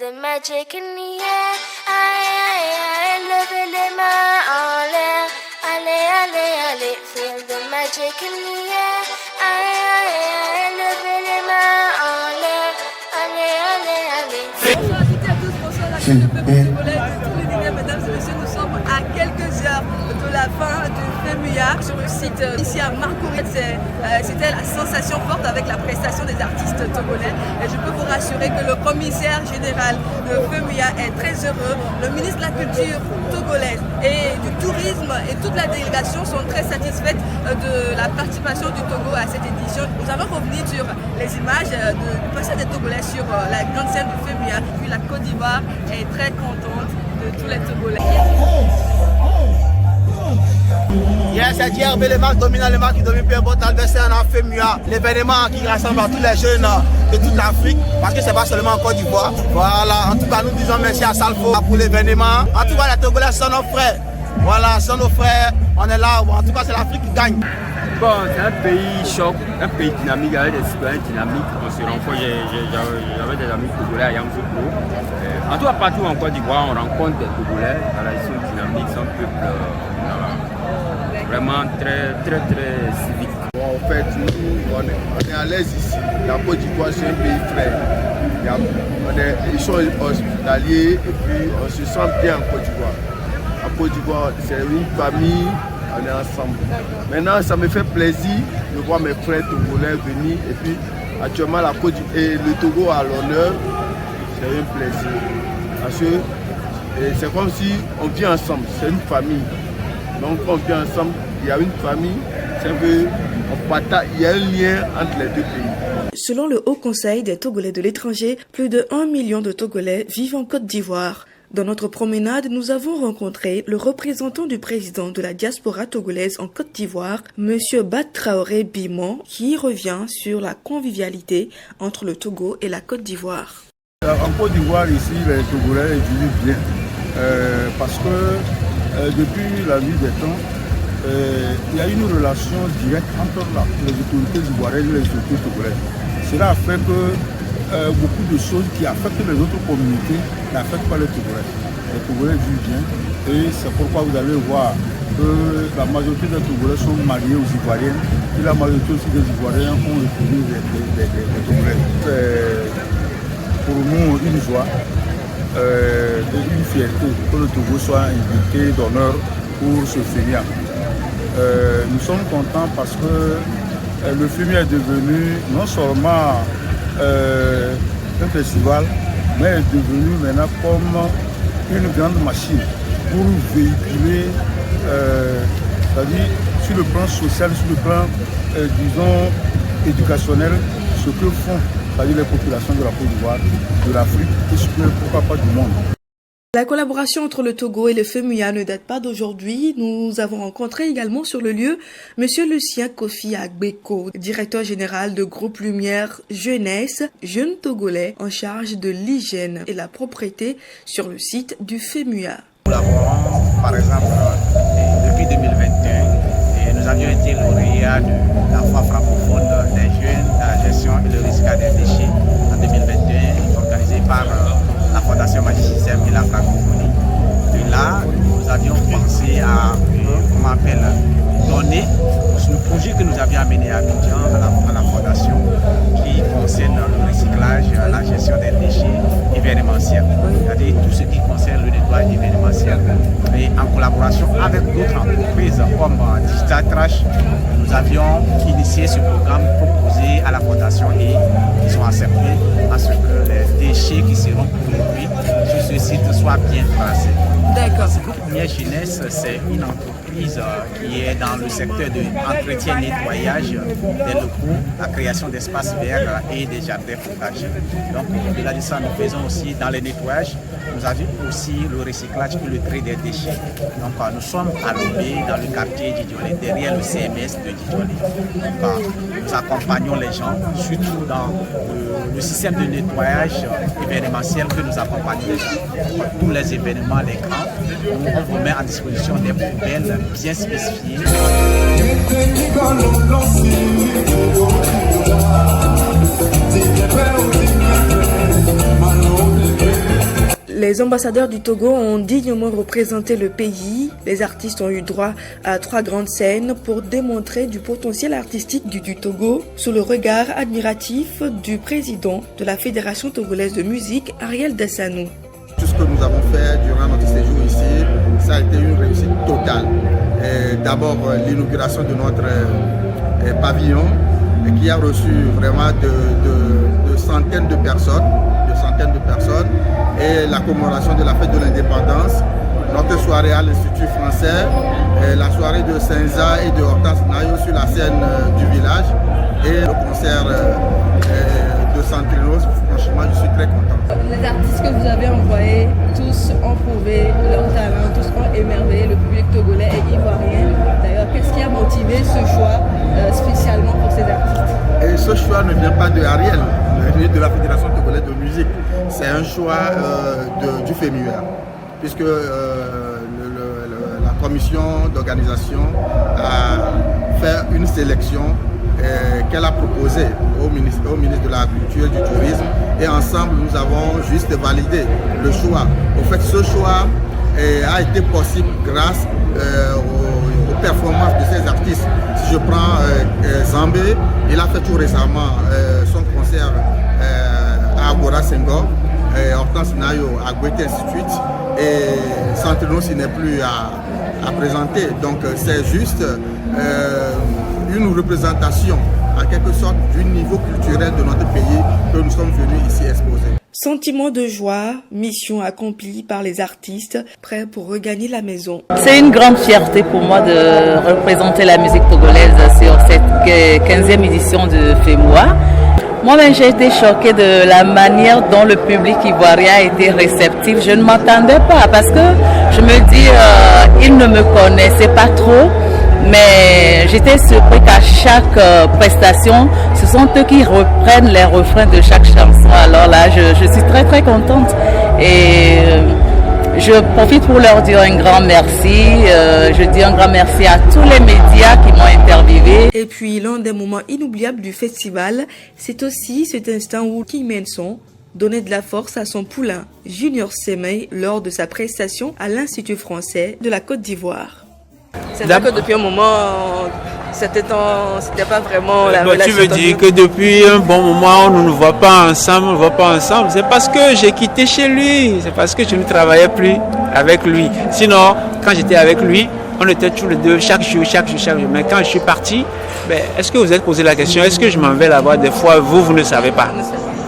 the magic in the air. Aïe, aïe, aïe, levez les mains en l'air. Allez, allez, allez, feel the magic in the air. Aïe, aïe, aïe, levez les mains en l'air. Allez, allez, allez. Bonjour à toutes et à tous, bonsoir à tous le peuple congolais de tous les Guinéens, mesdames et messieurs. Nous sommes à quelques heures de la fin du FEMUA sur le site ici à Marcourite. C'était la sensation forte avec la prestation des artistes togolais. Et je peux vous rassurer que le commissaire général de FEMUA est très heureux. Le ministre de la Culture togolaise et du Tourisme et toute la délégation sont très satisfaites de la participation du Togo à cette édition. Nous allons revenir sur les images du passage des Togolais sur la grande scène du FEMUA. Puis la Côte d'Ivoire est très contente de tous les Togolais. C'est DRB, le marque dominant, le marque qui domine bien votre adversaire en FEMUA. L'événement qui rassemble tous les jeunes de toute l'Afrique, parce que c'est pas seulement en Côte d'Ivoire. Voilà, en tout cas, nous disons merci à Salfo pour l'événement. En tout cas, les Togolais sont nos frères. Voilà, sont nos frères. On est là, en tout cas, c'est l'Afrique qui gagne. Bon, c'est un pays choc, un pays dynamique, avec des citoyens dynamiques. On se rencontre, j'avais des amis togolais à Yamoussoukro. En tout cas, partout en Côte d'Ivoire, on rencontre des Togolais. Voilà, ils sont dynamiques, c'est un peuple vraiment très civique. Bon, en fait, nous, on est à l'aise ici. La Côte d'Ivoire, c'est un pays frère. Ils sont hospitaliers et puis on se sent bien en Côte d'Ivoire. En Côte d'Ivoire, c'est une famille. On est ensemble. Maintenant, ça me fait plaisir de voir mes frères togolais venir. Et puis, actuellement, la Côte et le Togo à l'honneur, c'est un plaisir. Parce que c'est comme si on vit ensemble. C'est une famille. Donc, on vit ensemble. Il y a une famille. C'est que il y a un lien entre les deux pays. Selon le Haut Conseil des Togolais de l'étranger, plus de 1 million de Togolais vivent en Côte d'Ivoire. Dans notre promenade, nous avons rencontré le représentant du président de la diaspora togolaise en Côte d'Ivoire, M. Bat Traoré Bimon, qui revient sur la convivialité entre le Togo et la Côte d'Ivoire. En Côte d'Ivoire, ici, les Togolais vivent bien parce que depuis la nuit des temps, il y a une relation directe entre les autorités ivoiriennes et les autorités togolaises. Cela a fait que beaucoup de choses qui affectent les autres communautés n'affectent pas les Togolais. Les Togolais vivent bien et c'est pourquoi vous allez voir que la majorité des Togolais sont mariés aux Ivoiriennes et la majorité aussi des Ivoiriens ont épousé les Togolais. C'est pour nous une joie et une fierté que le Togo soit invité d'honneur pour ce FEMUA. Nous sommes contents parce que le FEMUA est devenu non seulement un festival, mais est devenu maintenant comme une grande machine pour véhiculer, c'est-à-dire sur le plan social, sur le plan, disons, éducationnel, ce que font c'est-à-dire les populations de la Côte d'Ivoire, de l'Afrique et pourquoi pas du monde. La collaboration entre le Togo et le FEMUA ne date pas d'aujourd'hui. Nous avons rencontré également sur le lieu M. Lucien Kofi Agbeko, directeur général de Groupe Lumière Jeunesse, jeune Togolais en charge de l'hygiène et la propreté sur le site du FEMUA. Nous collaborons par exemple depuis 2021 et nous avions été lauréats de la fois francophone des jeunes dans la gestion et le recyclage des déchets en 2021 organisé par la Fondation Magicien et la francophonie. De là, nous avions pensé à, comment on appelle, donner le projet que nous avions amené à Abidjan à la Fondation qui concerne le recyclage, la gestion des déchets événementiels, c'est-à-dire tout ce qui concerne le nettoyage événementiel. Et en collaboration avec d'autres entreprises comme Digital Trash, nous avions initié ce programme proposé à la Fondation et ils ont accepté à ce que les déchets qui seront produits sur ce site soient bien tracés. D'accord. Ce groupe Lumière Jeunesse, c'est une entreprise qui est dans le secteur de entretien et nettoyage des locaux, la création d'espaces verts et des jardins potagers. Donc au-delà de ça, nous faisons aussi dans les nettoyages, nous avons aussi le recyclage et le tri des déchets. Donc nous sommes à Lomé, dans le quartier d'Idjolé, derrière le CMS de Didjolé. Donc nous accompagnons les gens, surtout dans le système de nettoyage événementiel que nous accompagnons les gens. Tous les événements, les grands, on vous met à disposition des poubelles bien spécifiées. Les ambassadeurs du Togo ont dignement représenté le pays. Les artistes ont eu droit à 3 grandes scènes pour démontrer du potentiel artistique du Togo sous le regard admiratif du président de la Fédération togolaise de musique, Ariel Dassanou. Tout ce que nous avons fait durant notre séjour ici, ça a été une réussite totale. D'abord, l'inauguration de notre pavillon qui a reçu vraiment de centaines de personnes. Et la commémoration de la fête de l'indépendance, notre soirée à l'Institut français, la soirée de Senza et de Hortense Nayo sur la scène du village et le concert de Santrinos. Franchement, je suis très content. Les artistes que vous avez envoyés, tous ont prouvé leur talent, tous ont émerveillé le public togolais et ivoirien. D'ailleurs, qu'est-ce qui a motivé ce choix spécialement pour ces artistes? Et ce choix ne vient pas de Ariel, de la Fédération togolaise de musique. C'est un choix du FEMUA, puisque la commission d'organisation a fait une sélection qu'elle a proposée au ministre de la Culture et du Tourisme. Et ensemble, nous avons juste validé le choix. Au fait, ce choix a été possible grâce aux performances de ces artistes. Si je prends Zambé, il a fait tout récemment son concert à Agora Senghor, Hortense Nayo à Gwete Institute, et Santrinos il n'est plus à présenter. Donc c'est juste une représentation en quelque sorte du niveau culturel de notre pays que nous sommes venus ici exposer. Sentiment de joie, mission accomplie par les artistes, prêts pour regagner la maison. C'est une grande fierté pour moi de représenter la musique togolaise sur cette 15e édition de FEMUA. Moi-même, j'ai été choquée de la manière dont le public ivoirien a été réceptif. Je ne m'attendais pas parce que je me dis, ils ne me connaissaient pas trop. Mais j'étais surpris qu'à chaque prestation, ce sont eux qui reprennent les refrains de chaque chanson. Alors là, je suis très très contente et je profite pour leur dire un grand merci. Je dis un grand merci à tous les médias qui m'ont interviewé. Et puis l'un des moments inoubliables du festival, c'est aussi cet instant où Kim Menson donnait de la force à son poulain Junior Semei lors de sa prestation à l'Institut français de la Côte d'Ivoire. C'est vrai que depuis un moment, c'était pas vraiment la relation. Tu veux dire que depuis un bon moment, on ne nous voit pas ensemble, C'est parce que j'ai quitté chez lui, c'est parce que je ne travaillais plus avec lui. Sinon, quand j'étais avec lui, on était tous les deux chaque jour. Mais quand je suis parti, est-ce que vous êtes posé la question, est-ce que je m'en vais là-bas? Des fois, vous ne savez pas.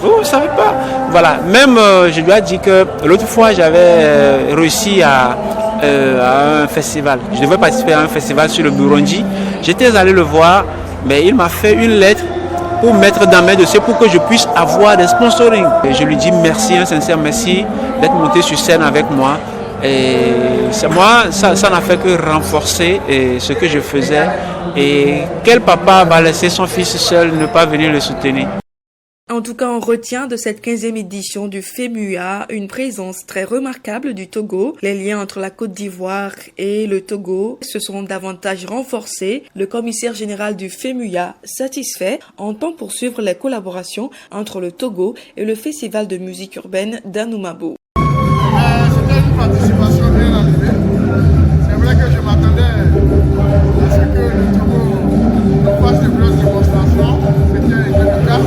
Vous ne savez pas. Voilà, même je lui ai dit que l'autre fois, j'avais réussi à un festival. Je devais participer à un festival sur le Burundi. J'étais allé le voir, mais il m'a fait une lettre pour mettre dans mes dossiers pour que je puisse avoir des sponsorings. Et je lui dis merci, un sincère merci d'être monté sur scène avec moi. Et moi, ça n'a fait que renforcer ce que je faisais. Et quel papa va laisser son fils seul ne pas venir le soutenir? En tout cas, on retient de cette 15e édition du FEMUA une présence très remarquable du Togo. Les liens entre la Côte d'Ivoire et le Togo se sont davantage renforcés. Le commissaire général du FEMUA, satisfait, entend poursuivre les collaborations entre le Togo et le festival de musique urbaine d'Anoumabo. C'était une participation bien arrivée. C'est vrai que je m'attendais à ce que le Togo fasse de grosses démonstrations. C'était le cas.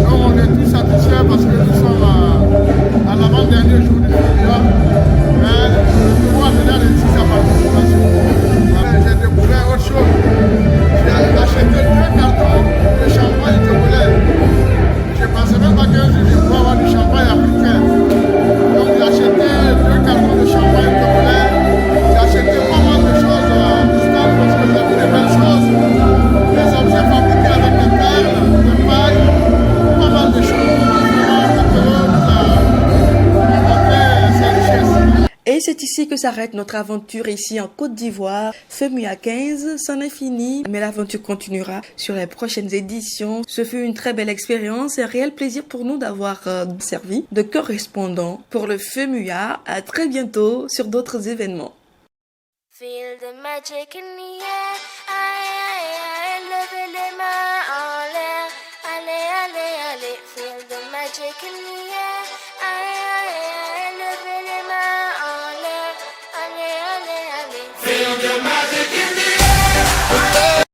Donc on est tous satisfaits parce que nous sommes à l'avant-dernier jour du FEMUA. Mais le Togo a déjà réussi sa participation. J'ai découvert autre chose. J'ai acheté 2 cartons de champagne togolais. Je ne pensais même pas que je pouvais avoir du champagne africain. Donc j'ai acheté 2 cartons de champagne togolais. J'ai acheté pas mal de choses au stand parce que j'ai vu des belles choses. Des objets fabriqués avec des perles, des pailles, pas mal de choses. Et c'est ici que s'arrête notre aventure ici en Côte d'Ivoire. FEMUA 15, c'en est fini, mais l'aventure continuera sur les prochaines éditions. Ce fut une très belle expérience et un réel plaisir pour nous d'avoir servi de correspondant pour le FEMUA. À très bientôt sur d'autres événements. Feel the magic in the air, aïe, levez les mains en l'air, allez, allez, allez. Feel the magic in the air, aïe.